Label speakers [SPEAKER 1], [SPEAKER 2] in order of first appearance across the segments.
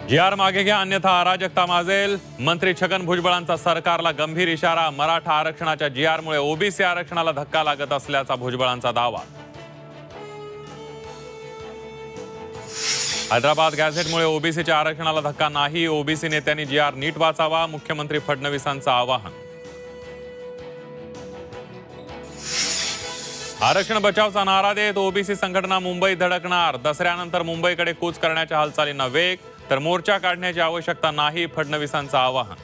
[SPEAKER 1] G.R. मागे घ्या अन्यथा अराजकता माजेल। मंत्री छगन भुजबळांचा सरकारला गंभीर इशारा। मराठा आरक्षणाच्या जी.आर मुळे ओबीसी आरक्षणाला धक्का लागत असल्याचा भुजबळांचा दावा। हैदराबाद गॅझेटमुळे ओबीसीच्या आरक्षणाला धक्का नाही। ओबीसी नेत्यांनी जी.आर नीट वाचावा, मुख्यमंत्री फडणवीसांचं आवाहन। आरक्षण बचावचा नारा देत ओबीसी संघटना मुंबईत धडकणार। दसऱ्यानंतर मुंबईकडे कूच करण्याच्या हालचालींना वेग, तर मोर्चा काढण्याची आवश्यकता नाही, फडणवीसांचं आवाहन।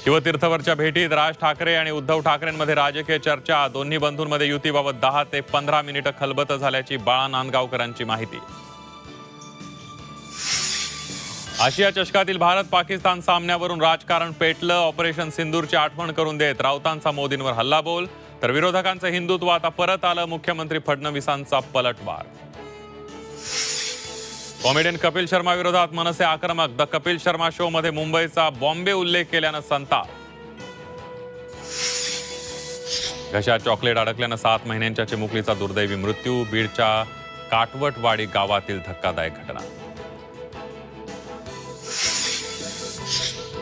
[SPEAKER 1] शिवतीर्थवरच्या भेटीत राज ठाकरे आणि उद्धव ठाकरेंमध्ये राजकीय चर्चा। दोन्ही बंधूंमध्ये युतीबाबत 10 ते 15 मिनिटं खलबत झाल्याची बाळा नांदगावकरांची माहिती। आशिया चषकातील भारत पाकिस्तान सामन्यावरून राजकारण पेटलं। ऑपरेशन सिंदूरची आठवण करून देत राऊतांचा मोदींवर हल्लाबोल, तर विरोधकांचं हिंदुत्व आता परत आलं, मुख्यमंत्री फडणवीसांचा पलटवार। कॉमेडियन कपिल शर्मा विरोधात मनसे आक्रमक। द कपिल शर्मा शो मध्ये मुंबईचा बॉम्बे उल्लेख केल्यानं संताप। घशात चॉकलेट अडकल्यानं 7 महिन्यांच्या चिमुकलीचा दुर्दैवी मृत्यू। बीडच्या काटवटवाडी गावातील धक्कादायक घटना।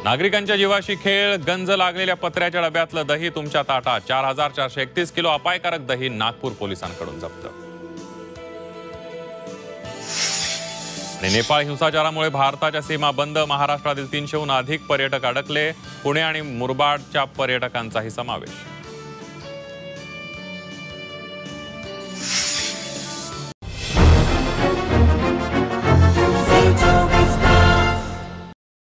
[SPEAKER 1] नागरिकांच्या जीवाशी खेळ, गंज लागलेल्या पत्र्याच्या डब्यातलं दही तुमच्या ताटात। 4431 किलो अपायकारक दही नागपूर पोलिसांकडून जप्त। आणि नेपाळ हिंसाचारामुळे भारताच्या सीमा बंद। महाराष्ट्रातील 300हून अधिक पर्यटक अडकले। पुणे आणि मुरबाडच्या पर्यटकांचाही समावेश।